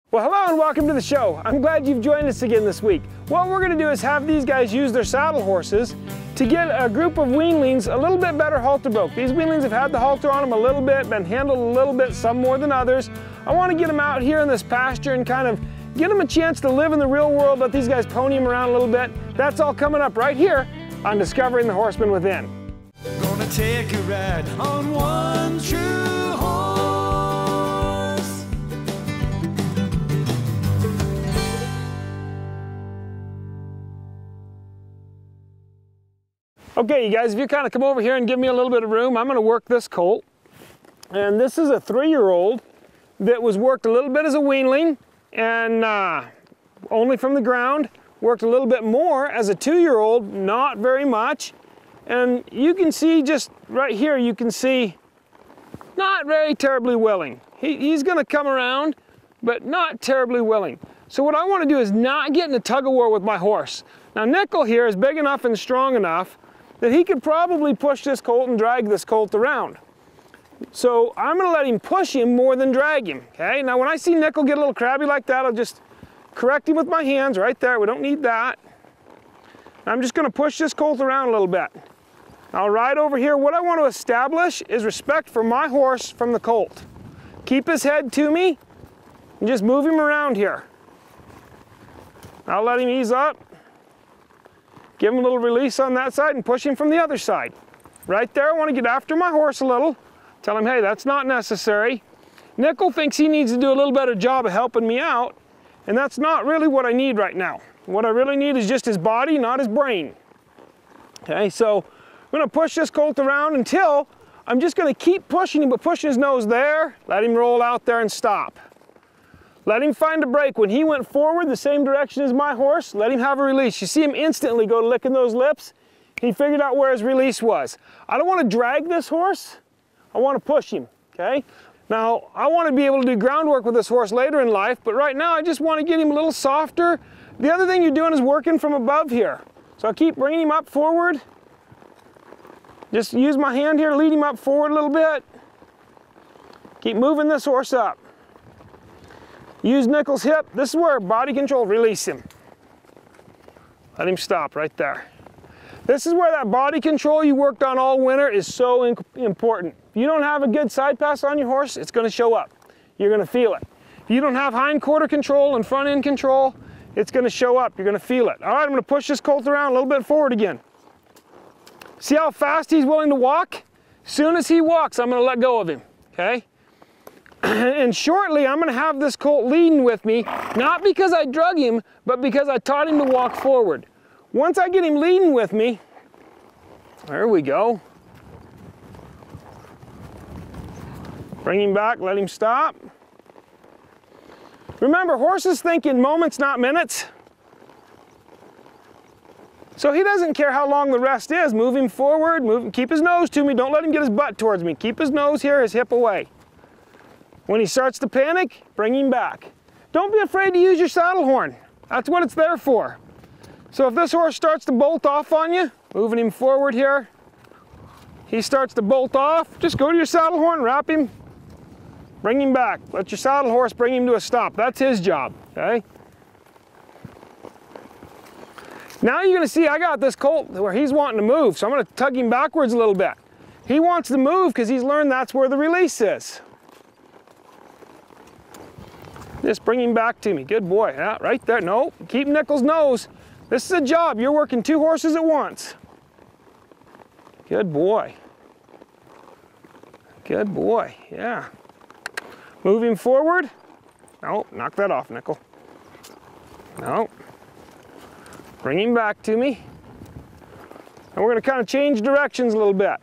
Well, hello and welcome to the show. I'm glad you've joined us again this week. What we're going to do is have these guys use their saddle horses to get a group of weanlings a little bit better halter-broke. These weanlings have had the halter on them a little bit, been handled a little bit, some more than others. I want to get them out here in this pasture and kind of get them a chance to live in the real world, let these guys pony them around a little bit. That's all coming up right here on Discovering the Horseman Within. Gonna take a ride on one true horse. Okay, you guys, if you kind of come over here and give me a little bit of room, I'm going to work this colt. And this is a 3-year-old that was worked a little bit as a weanling and only from the ground. Worked a little bit more as a 2-year-old, not very much. And you can see just right here, you can see not very terribly willing. He's going to come around, but not terribly willing. So what I want to do is not get in a tug-o-war with my horse. Now Nickel here is big enough and strong enough that he could probably push this colt and drag this colt around. So I'm going to let him push him more than drag him, okay? Now when I see Nickel get a little crabby like that, I'll just correct him with my hands right there. We don't need that. I'm just going to push this colt around a little bit. Now right over here, what I want to establish is respect for my horse from the colt. Keep his head to me and just move him around here. I'll let him ease up. Give him a little release on that side and push him from the other side. Right there, I want to get after my horse a little. Tell him, hey, that's not necessary. Nickel thinks he needs to do a little better job of helping me out, and that's not really what I need right now. What I really need is just his body, not his brain. Okay, so I'm going to push this colt around until I'm just going to keep pushing him, but pushing his nose there, let him roll out there and stop. Let him find a break. When he went forward the same direction as my horse, let him have a release. You see him instantly go licking those lips. He figured out where his release was. I don't want to drag this horse. I want to push him, okay? Now, I want to be able to do groundwork with this horse later in life, but right now I just want to get him a little softer. The other thing you're doing is working from above here. So I keep bringing him up forward. Just use my hand here to lead him up forward a little bit. Keep moving this horse up. Use Nickel's hip. This is where body control, release him. Let him stop right there. This is where that body control you worked on all winter is so important. If you don't have a good side pass on your horse, it's going to show up. You're going to feel it. If you don't have hind quarter control and front end control, it's going to show up. You're going to feel it. All right, I'm going to push this colt around a little bit forward again. See how fast he's willing to walk? As soon as he walks, I'm going to let go of him, okay? And shortly, I'm going to have this colt leading with me, not because I drug him, but because I taught him to walk forward. Once I get him leading with me, there we go. Bring him back, let him stop. Remember, horses think in moments, not minutes. So he doesn't care how long the rest is. Move him forward, keep his nose to me. Don't let him get his butt towards me. Keep his nose here, his hip away. When he starts to panic, bring him back. Don't be afraid to use your saddle horn. That's what it's there for. So if this horse starts to bolt off on you, moving him forward here, he starts to bolt off, just go to your saddle horn, wrap him, bring him back. Let your saddle horse bring him to a stop. That's his job, okay? Now you're gonna see I got this colt where he's wanting to move, so I'm gonna tug him backwards a little bit. He wants to move because he's learned that's where the release is. Just bring him back to me. Good boy. Yeah, right there. No, keep Nickel's nose. This is a job. You're working 2 horses at once. Good boy. Good boy. Yeah. Move him forward. No, knock that off, Nickel. No. Bring him back to me. And we're going to kind of change directions a little bit.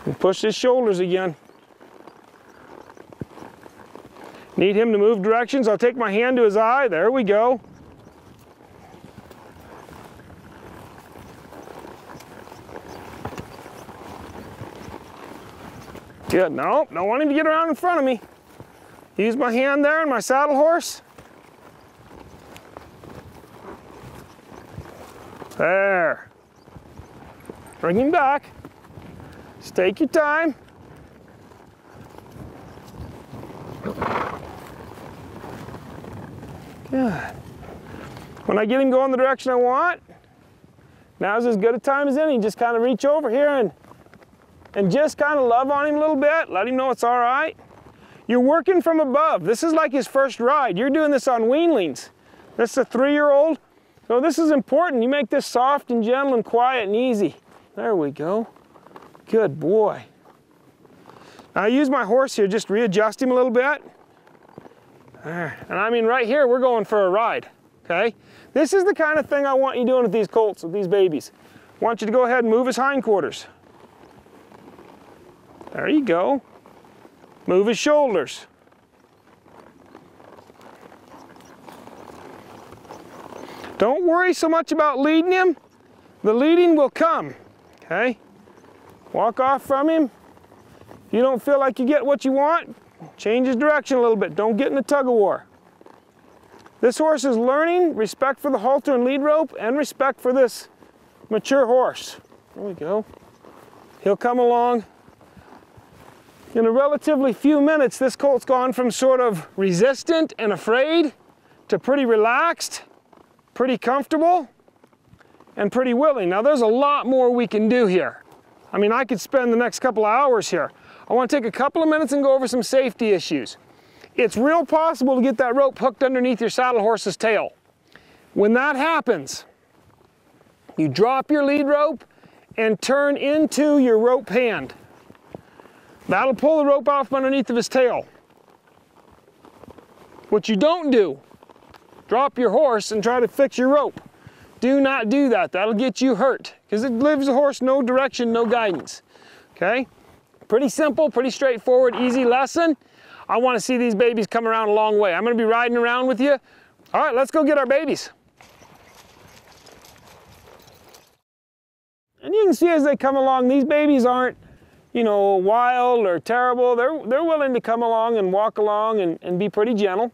And push his shoulders again. Need him to move directions. I'll take my hand to his eye. There we go. Good. No, don't want him to get around in front of me. Use my hand there and my saddle horse. There. Bring him back. Just take your time. Good. When I get him going the direction I want, now's as good a time as any. Just kind of reach over here and just kind of love on him a little bit. Let him know it's all right. You're working from above. This is like his first ride. You're doing this on weanlings. This is a 3-year-old. So this is important. You make this soft and gentle and quiet and easy. There we go. Good boy. Now I use my horse here, just readjust him a little bit. And I mean right here, we're going for a ride, okay? This is the kind of thing I want you doing with these colts, with these babies. I want you to go ahead and move his hindquarters. There you go. Move his shoulders. Don't worry so much about leading him. The leading will come, okay? Walk off from him. If you don't feel like you get what you want, change his direction a little bit. Don't get in a tug-o-war. This horse is learning respect for the halter and lead rope and respect for this mature horse. There we go. He'll come along. In a relatively few minutes, this colt's gone from sort of resistant and afraid to pretty relaxed, pretty comfortable, and pretty willing. Now there's a lot more we can do here. I mean, I could spend the next couple of hours here. I want to take a couple of minutes and go over some safety issues. It's real possible to get that rope hooked underneath your saddle horse's tail. When that happens, you drop your lead rope and turn into your rope hand. That'll pull the rope off underneath of his tail. What you don't do, drop your horse and try to fix your rope. Do not do that. That'll get you hurt because it gives the horse no direction, no guidance. Okay? Pretty simple, pretty straightforward, easy lesson. I want to see these babies come around a long way. I'm going to be riding around with you. All right, let's go get our babies. And you can see as they come along, these babies aren't, you know, wild or terrible. They're willing to come along and walk along and be pretty gentle.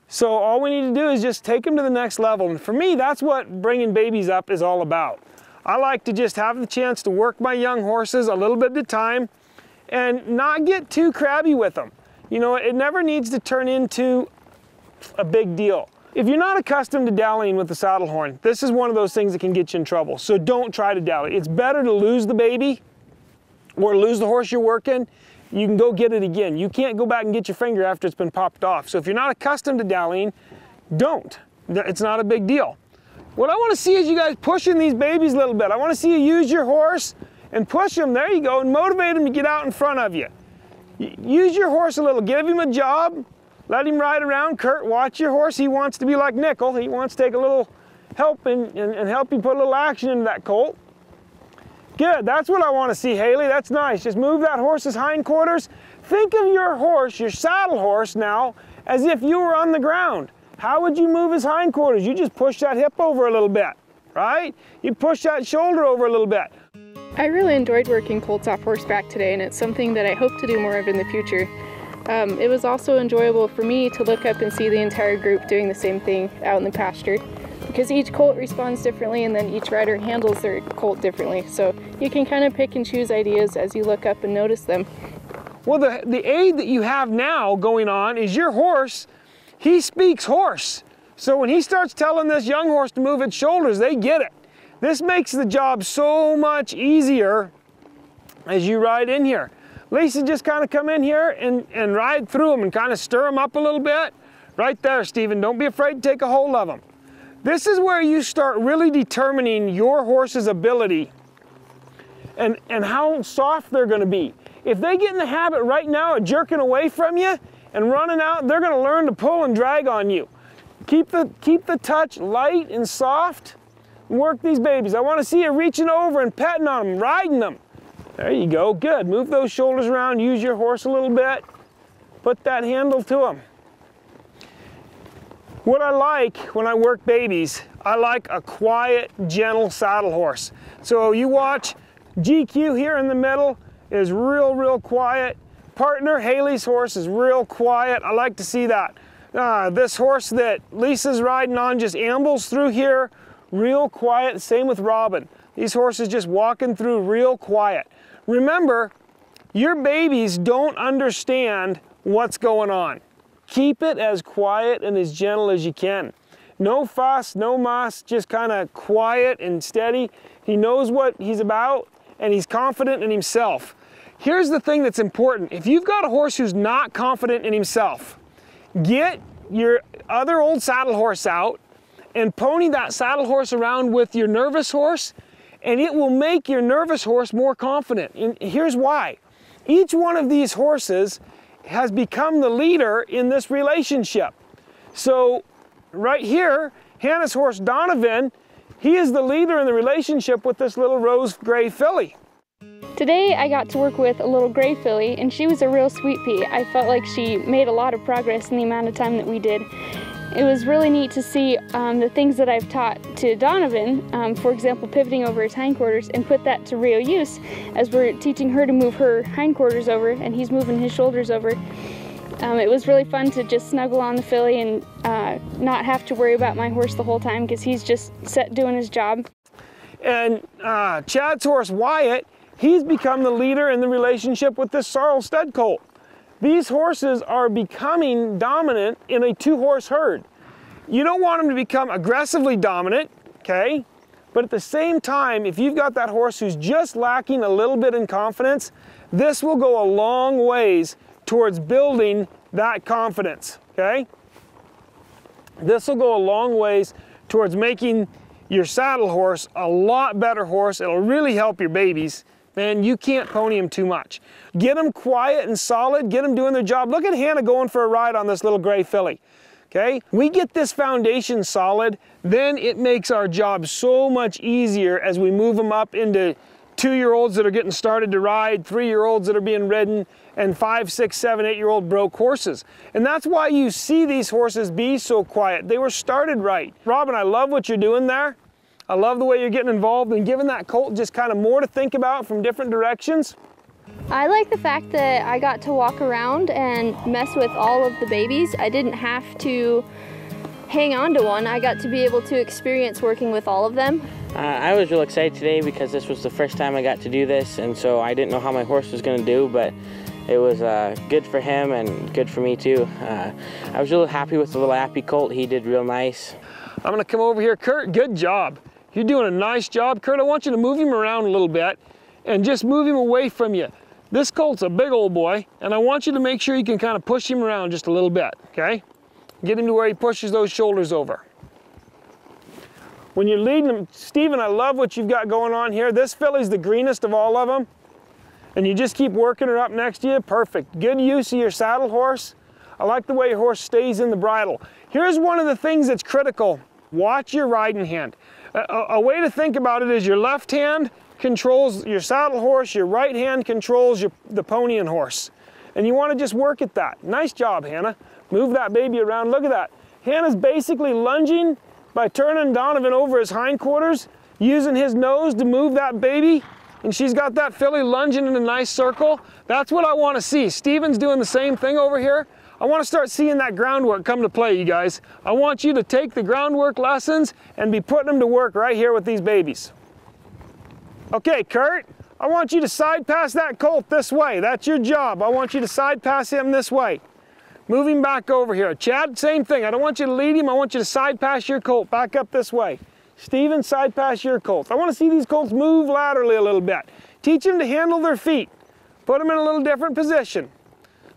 So all we need to do is just take them to the next level. And for me, that's what bringing babies up is all about. I like to just have the chance to work my young horses a little bit at a time and not get too crabby with them. You know, it never needs to turn into a big deal. If you're not accustomed to dallying with the saddle horn, this is one of those things that can get you in trouble. So don't try to dally. It's better to lose the baby or lose the horse you're working. You can go get it again. You can't go back and get your finger after it's been popped off. So if you're not accustomed to dallying, don't. It's not a big deal. What I want to see is you guys pushing these babies a little bit. I want to see you use your horse and push them. There you go, and motivate them to get out in front of you. Use your horse a little. Give him a job. Let him ride around. Kurt, watch your horse. He wants to be like Nickel. He wants to take a little help and help you put a little action into that colt. Good, that's what I want to see, Haley. That's nice. Just move that horse's hindquarters. Think of your horse, your saddle horse now, as if you were on the ground. How would you move his hindquarters? You just push that hip over a little bit, right? You push that shoulder over a little bit. I really enjoyed working colts off horseback today, and it's something that I hope to do more of in the future. It was also enjoyable for me to look up and see the entire group doing the same thing out in the pasture, because each colt responds differently and then each rider handles their colt differently. So you can kind of pick and choose ideas as you look up and notice them. Well, the aid that you have now going on is your horse. He speaks horse. So when he starts telling this young horse to move its shoulders, they get it. This makes the job so much easier as you ride in here. Lisa, just kind of come in here and ride through them and kind of stir them up a little bit. Right there, Stephen. Don't be afraid to take a hold of them. This is where you start really determining your horse's ability and how soft they're going to be. If they get in the habit right now of jerking away from you and running out, they're going to learn to pull and drag on you. Keep the touch light and soft. Work these babies. I want to see you reaching over and petting on them, riding them. There you go, good. Move those shoulders around, use your horse a little bit. Put that handle to them. What I like when I work babies, I like a quiet, gentle saddle horse. So you watch GQ here in the middle is real quiet. Partner, Haley's horse, is real quiet. I like to see that. This horse that Lisa's riding on just ambles through here, real quiet. Same with Robin. These horses just walking through real quiet. Remember, your babies don't understand what's going on. Keep it as quiet and as gentle as you can. No fuss, no muss, just kind of quiet and steady. He knows what he's about and he's confident in himself. Here's the thing that's important. If you've got a horse who's not confident in himself, get your other old saddle horse out and pony that saddle horse around with your nervous horse, and it will make your nervous horse more confident. And here's why. Each one of these horses has become the leader in this relationship. So right here, Hannah's horse Donovan, he is the leader in the relationship with this little rose gray filly. Today I got to work with a little gray filly, and she was a real sweet pea. I felt like she made a lot of progress in the amount of time that we did. It was really neat to see the things that I've taught to Donovan, for example, pivoting over his hindquarters, and put that to real use as we're teaching her to move her hindquarters over and he's moving his shoulders over. It was really fun to just snuggle on the filly and not have to worry about my horse the whole time because he's just set doing his job. And Chad's horse Wyatt, he's become the leader in the relationship with this sorrel stud colt. These horses are becoming dominant in a two-horse herd. You don't want them to become aggressively dominant, okay? But at the same time, if you've got that horse who's just lacking a little bit in confidence, this will go a long ways towards building that confidence, okay? This will go a long ways towards making your saddle horse a lot better horse. It'll really help your babies. Man, you can't pony them too much. Get them quiet and solid, get them doing their job. Look at Hannah going for a ride on this little gray filly, okay? We get this foundation solid, then it makes our job so much easier as we move them up into 2-year-olds that are getting started to ride, 3-year-olds that are being ridden, and 5, 6, 7, 8-year-old broke horses. And that's why you see these horses be so quiet. They were started right. Robin, I love what you're doing there. I love the way you're getting involved and giving that colt just kind of more to think about from different directions. I like the fact that I got to walk around and mess with all of the babies. I didn't have to hang on to one. I got to be able to experience working with all of them. I was real excited today because this was the first time I got to do this, and so I didn't know how my horse was going to do, but it was good for him and good for me too. I was really happy with the little Appy colt. He did real nice. I'm going to come over here. Kurt, good job. You're doing a nice job. Kurt, I want you to move him around a little bit and just move him away from you. This colt's a big old boy, and I want you to make sure you can kind of push him around just a little bit, okay? Get him to where he pushes those shoulders over. When you're leading him, Stephen, I love what you've got going on here. This filly's the greenest of all of them, and you just keep working her up next to you. Perfect. Good use of your saddle horse. I like the way your horse stays in the bridle. Here's one of the things that's critical. Watch your riding hand. A way to think about it is your left hand controls your saddle horse, your right hand controls the ponying horse. And you want to just work at that. Nice job, Hannah. Move that baby around. Look at that. Hannah's basically lunging by turning Donovan over his hindquarters, using his nose to move that baby, and she's got that filly lunging in a nice circle. That's what I want to see. Steven's doing the same thing over here. I want to start seeing that groundwork come to play, you guys. I want you to take the groundwork lessons and be putting them to work right here with these babies. Okay, Kurt, I want you to side pass that colt this way. That's your job. I want you to side pass him this way. Move him back over here. Chad, same thing. I don't want you to lead him. I want you to side pass your colt back up this way. Steven, side pass your colts. I want to see these colts move laterally a little bit. Teach them to handle their feet. Put them in a little different position.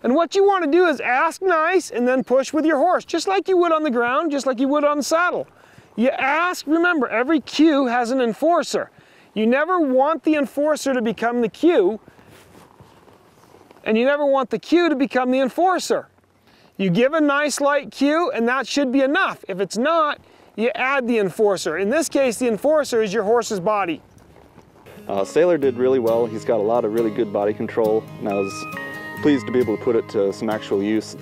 And what you want to do is ask nice and then push with your horse, just like you would on the ground, just like you would on the saddle. You ask, remember, every cue has an enforcer. You never want the enforcer to become the cue, and you never want the cue to become the enforcer. You give a nice light cue, and that should be enough. If it's not, you add the enforcer. In this case, the enforcer is your horse's body. Sailor did really well. He's got a lot of really good body control, and I was pleased to be able to put it to some actual use.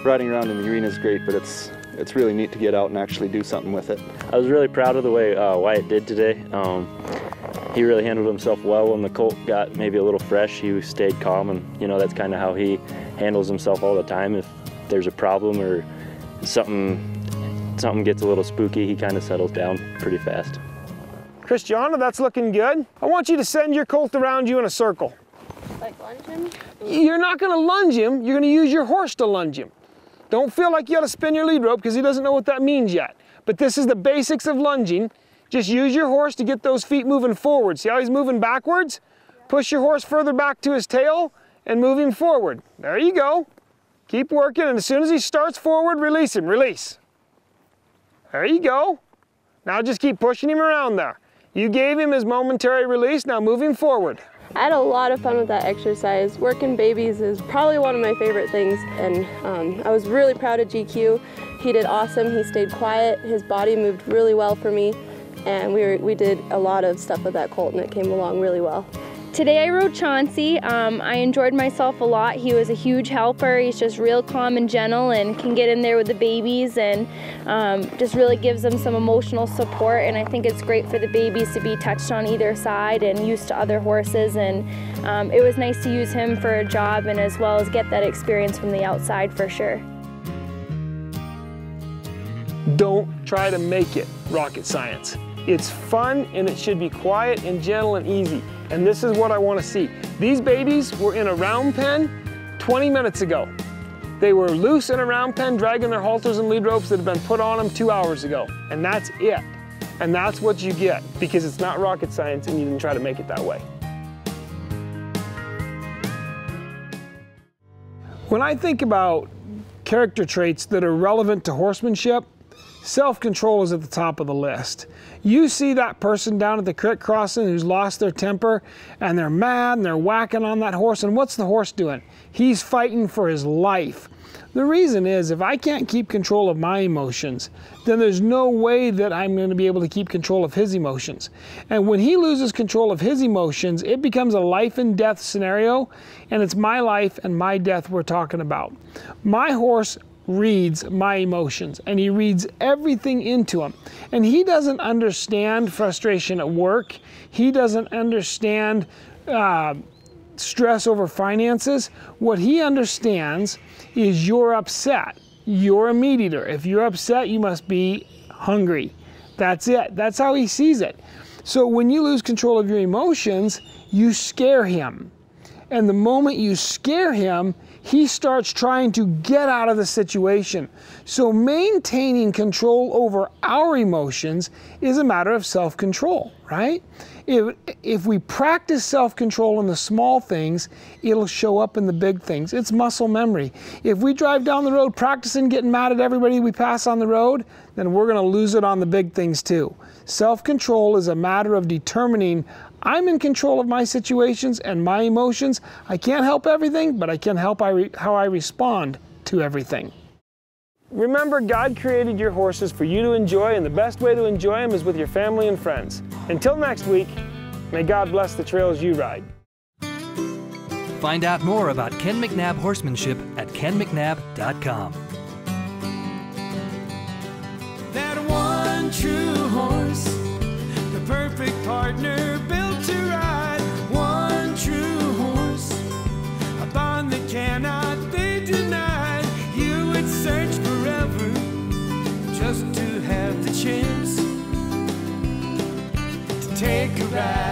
Riding around in the arena is great, but it's really neat to get out and actually do something with it. I was really proud of the way Wyatt did today. He really handled himself well. When the colt got maybe a little fresh, he stayed calm, and that's kind of how he handles himself all the time. If there's a problem or something gets a little spooky, he kind of settles down pretty fast. Christiana, that's looking good. I want you to send your colt around you in a circle. Like lunge him? You're not gonna lunge him, you're gonna use your horse to lunge him. Don't feel like you gotta spin your lead rope because he doesn't know what that means yet. But this is the basics of lunging. Just use your horse to get those feet moving forward. See how he's moving backwards? Push your horse further back to his tail and move him forward. There you go. Keep working, and as soon as he starts forward, release him, release. There you go. Now just keep pushing him around there. You gave him his momentary release, now move him forward. I had a lot of fun with that exercise. Working babies is probably one of my favorite things, and I was really proud of GQ. He did awesome. He stayed quiet. His body moved really well for me, and we did a lot of stuff with that colt, and it came along really well. Today I rode Chauncey. I enjoyed myself a lot. He was a huge helper. He's just real calm and gentle and can get in there with the babies and just really gives them some emotional support, and I think it's great for the babies to be touched on either side and used to other horses, and it was nice to use him for a job and as well as get that experience from the outside for sure. Don't try to make it rocket science. It's fun and it should be quiet and gentle and easy. And this is what I want to see. These babies were in a round pen 20 minutes ago. They were loose in a round pen, dragging their halters and lead ropes that had been put on them 2 hours ago. And that's it. And that's what you get, because it's not rocket science and you didn't try to make it that way. When I think about character traits that are relevant to horsemanship, self-control is at the top of the list. You see that person down at the creek crossing who's lost their temper and they're mad and they're whacking on that horse, and what's the horse doing? He's fighting for his life. The reason is, if I can't keep control of my emotions, then there's no way that I'm going to be able to keep control of his emotions. And when he loses control of his emotions, it becomes a life and death scenario, and it's my life and my death we're talking about. My horse reads my emotions, and he reads everything into them. And he doesn't understand frustration at work. He doesn't understand stress over finances. What he understands is you're upset. You're a meat eater. If you're upset, you must be hungry. That's it. That's how he sees it. So when you lose control of your emotions, you scare him. And the moment you scare him, he starts trying to get out of the situation. So maintaining control over our emotions is a matter of self-control, right? If we practice self-control in the small things, it'll show up in the big things. It's muscle memory. If we drive down the road practicing getting mad at everybody we pass on the road, then we're gonna lose it on the big things too. Self-control is a matter of determining I'm in control of my situations and my emotions. I can't help everything, but I can help how I respond to everything. Remember, God created your horses for you to enjoy, and the best way to enjoy them is with your family and friends. Until next week, may God bless the trails you ride. Find out more about Ken McNabb horsemanship at kenmcnabb.com. That one true horse, the perfect partner built to ride. One true horse, a bond that cannot be denied. You would search forever just to have the chance to take a ride.